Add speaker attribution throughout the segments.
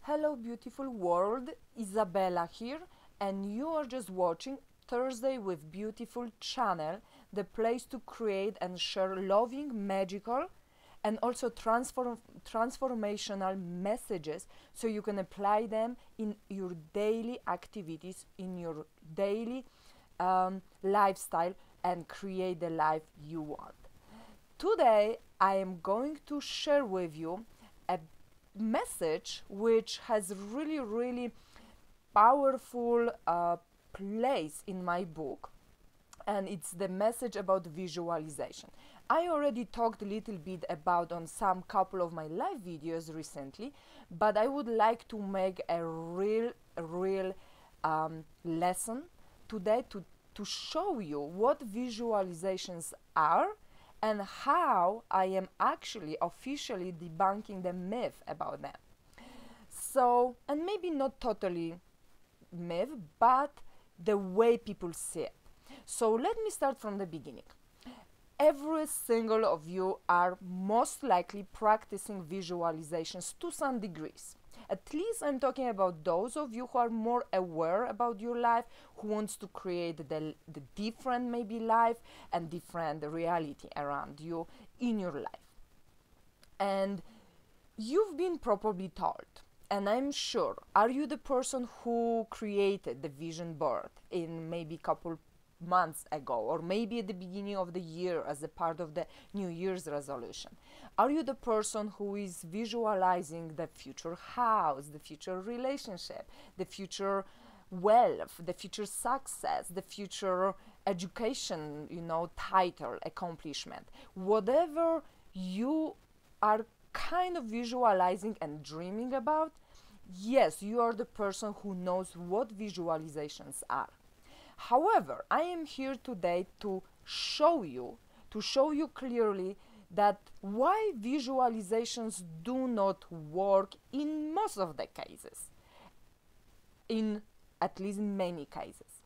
Speaker 1: Hello beautiful world, Isabella here, and you are just watching Thursday with Beautiful channel, the place to create and share loving, magical and also transformational messages so you can apply them in your daily activities, in your daily lifestyle, and create the life you want. Today I am going to share with you a message which has really powerful place in my book, and it's the message about visualization. I already talked a little bit about on some couple of my live videos recently, but I would like to make a real lesson today to show you what visualizations are and how I am actually officially debunking the myth about them. So, and maybe not totally myth, but the way people see it. So let me start from the beginning. Every single of you are most likely practicing visualizations to some degrees. At least I'm talking about those of you who are more aware about your life, who wants to create the different maybe life and different reality around you in your life. And you've been probably told, and I'm sure, are you the person who created the vision board in maybe couple months ago, or maybe at the beginning of the year as a part of the New Year's resolution? Are you the person who is visualizing the future house, the future relationship, the future wealth, the future success, the future education, title, accomplishment, whatever you are kind of visualizing and dreaming about? Yes, you are the person who knows what visualizations are. However, I am here today to show you clearly that why visualizations do not work in most of the cases, in at least in many cases.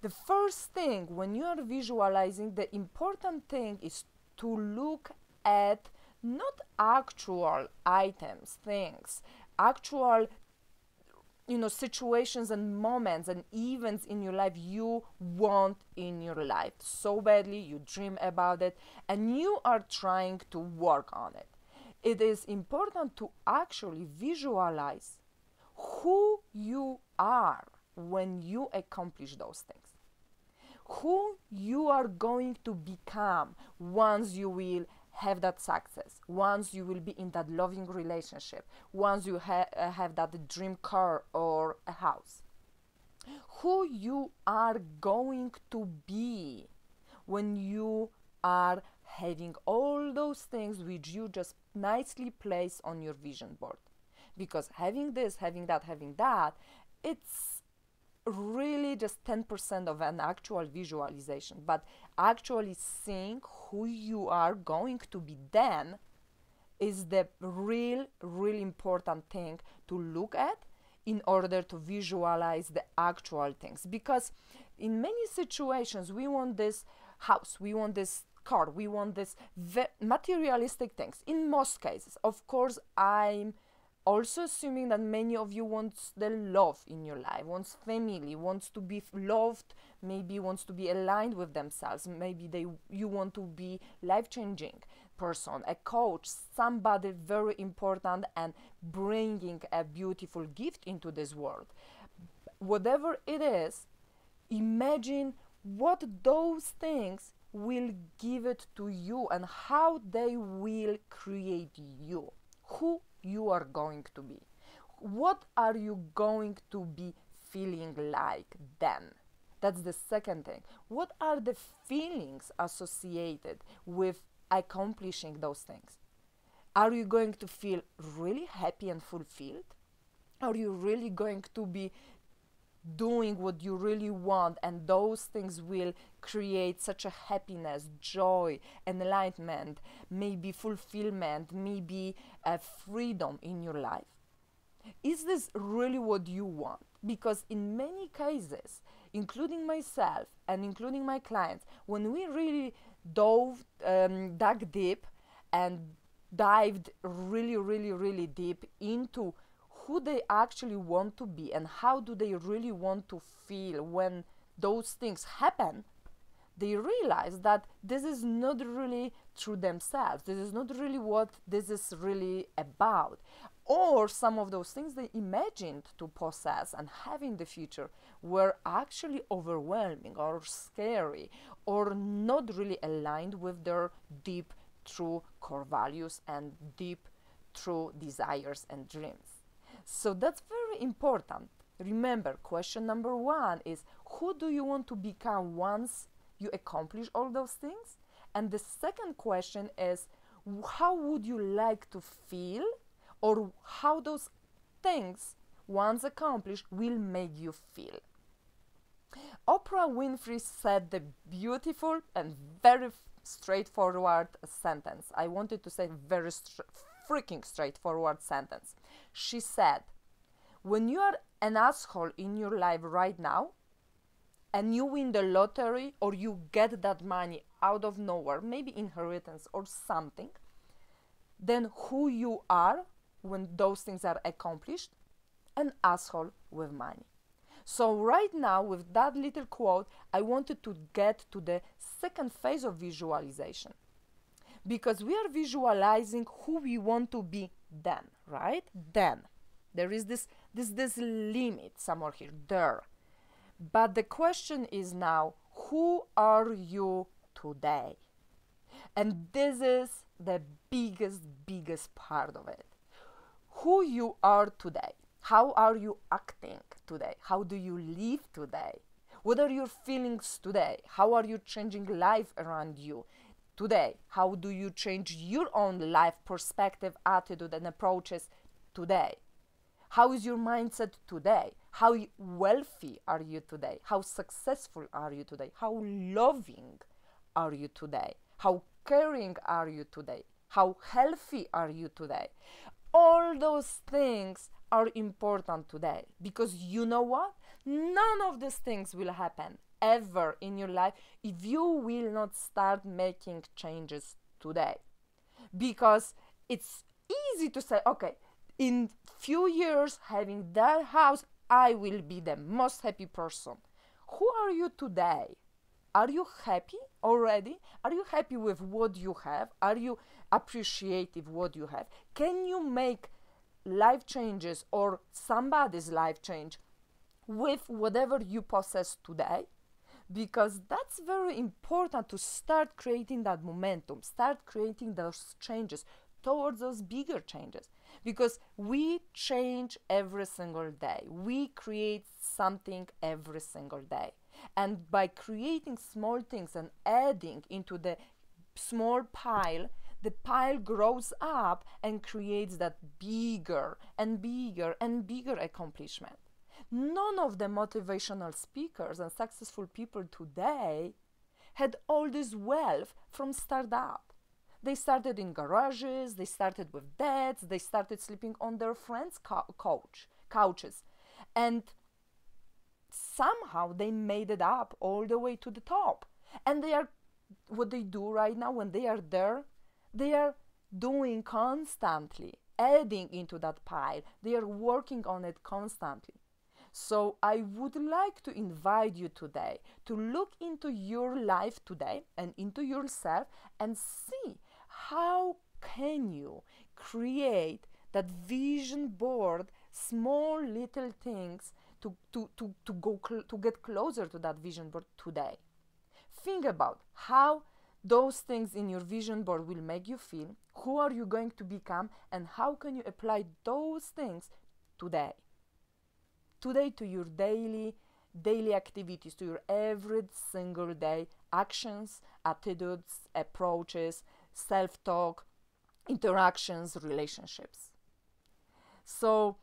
Speaker 1: The first thing, when you are visualizing, the important thing is to look at not actual items, things, actual situations and moments and events in your life you want in your life so badly, you dream about it and you are trying to work on it. It is important to actually visualize who you are when you accomplish those things, who you are going to become once you will have that success, once you will be in that loving relationship, once you have that dream car or a house. Who you are going to be when you are having all those things which you just nicely place on your vision board. Because having this, having that, it's really just 10% of an actual visualization, but actually seeing who you are going to be then is the really important thing to look at in order to visualize the actual things. Because in many situations we want this house, we want this car, we want this materialistic things. In most cases, of course, I'm also assuming that many of you want the love in your life, wants family, wants to be loved, maybe wants to be aligned with themselves, maybe you want to be life-changing person, a coach, somebody very important and bringing a beautiful gift into this world. Whatever it is, imagine what those things will give it to you and how they will create you, who you are going to be. What are you going to be feeling like then? That's the second thing. What are the feelings associated with accomplishing those things? Are you going to feel really happy and fulfilled? Are you really going to be doing what you really want, and those things will create such a happiness, joy, enlightenment, maybe fulfillment, maybe a freedom in your life? Is this really what you want? Because in many cases, including myself and including my clients, when we really dug deep and dived really deep into who they actually want to be and how do they really want to feel when those things happen, they realize that this is not really through themselves. This is not really what this is really about. Or some of those things they imagined to possess and have in the future were actually overwhelming or scary or not really aligned with their deep, true core values and deep, true desires and dreams. So that's very important. Remember, question number 1 is, who do you want to become once you accomplish all those things? And the second question is, how would you like to feel, or how those things, once accomplished, will make you feel? Oprah Winfrey said the beautiful and very straightforward sentence. I wanted to say very freaking straightforward sentence. She said, when you are an asshole in your life right now, and you win the lottery or you get that money out of nowhere, maybe inheritance or something, then who you are when those things are accomplished? An asshole with money. So right now, with that little quote, I wanted to get to the second phase of visualization, because we are visualizing who we want to be then, right? Then there is this limit somewhere here, there. But the question is now, who are you today? And this is the biggest part of it. Who you are today. How are you acting today? How do you live today? What are your feelings today? How are you changing life around you today? How do you change your own life perspective, attitude, and approaches today? How is your mindset today? How wealthy are you today? How successful are you today? How loving are you today? How caring are you today? How healthy are you today? All those things are important today, because you know what? None of these things will happen ever in your life if you will not start making changes today. Because it's easy to say, okay, in few years having that house, I will be the most happy person. Who are you today? Are you happy already? Are you happy with what you have? Are you appreciative what you have? Can you make life changes or somebody's life change with whatever you possess today? Because that's very important to start creating that momentum, start creating those changes towards those bigger changes. Because we change every single day. We create something every single day. And by creating small things and adding into the small pile, the pile grows up and creates that bigger and bigger and bigger accomplishment. None of the motivational speakers and successful people today had all this wealth from startup. They started in garages, they started with debts, they started sleeping on their friends' couches. And somehow they made it up all the way to the top. And they are, what they do right now when they are there, they are doing constantly, adding into that pile. They are working on it constantly. So I would like to invite you today to look into your life today and into yourself and see how can you create that vision board, small little things to get closer to that vision board today. Think about how those things in your vision board will make you feel, who are you going to become, and how can you apply those things today. Today to your daily activities, to your every single day actions, attitudes, approaches, self-talk, interactions, relationships. So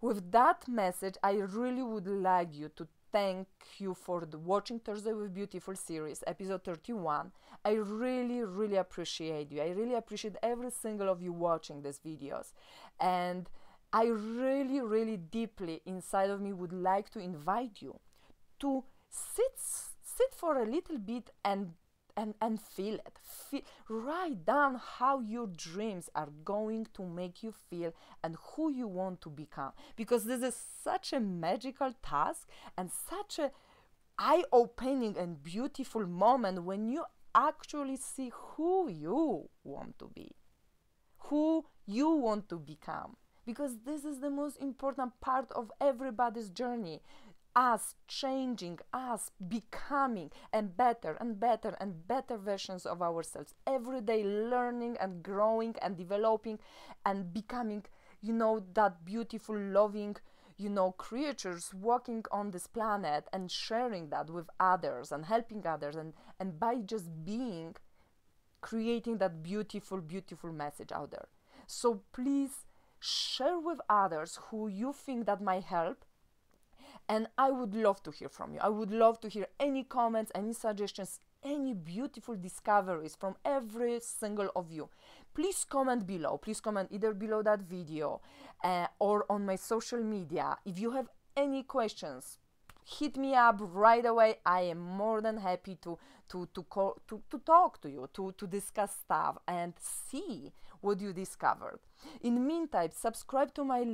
Speaker 1: with that message, I really would like you to thank you for the Watching Thursday with Beautiful series, episode 31. I really appreciate you. I really appreciate every single of you watching these videos. And I really deeply inside of me would like to invite you to sit for a little bit and and feel it. Write down how your dreams are going to make you feel and who you want to become, because this is such a magical task and such a eye-opening and beautiful moment when you actually see who you want to be, who you want to become, because this is the most important part of everybody's journey. Us changing, us becoming and better and better and better versions of ourselves, every day learning and growing and developing and becoming, that beautiful, loving, creatures walking on this planet and sharing that with others and helping others, and by just being, creating that beautiful, beautiful message out there. So please share with others who you think that might help. And I would love to hear from you. I would love to hear any comments, any suggestions, any beautiful discoveries from every single of you. Please comment below. Please comment either below that video or on my social media. If you have any questions, hit me up right away. I am more than happy to talk to you, to discuss stuff and see what you discovered. In the meantime, subscribe to my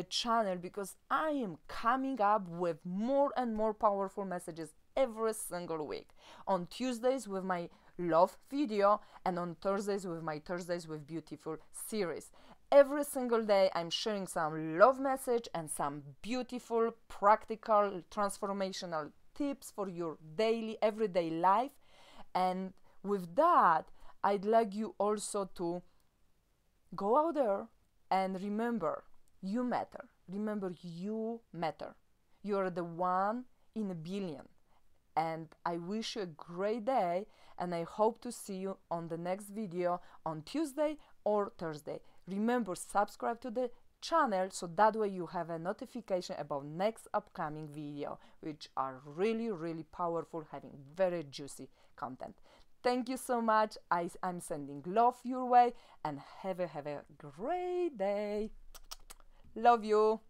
Speaker 1: channel, because I am coming up with more and more powerful messages every single week. On Tuesdays with my love video, and on Thursdays with my Thursdays with Beautiful series. Every single day I'm sharing some love message and some beautiful, practical, transformational tips for your daily, everyday life. And with that, I'd like you also to go out there and remember, you matter. Remember, you matter. You're the one in a billion. And I wish you a great day, and I hope to see you on the next video on Tuesday or Thursday. Remember, subscribe to the channel so that way you have a notification about next upcoming video, which are really, really powerful, having very juicy content. Thank you so much. I'm sending love your way, and have a great day. Love you.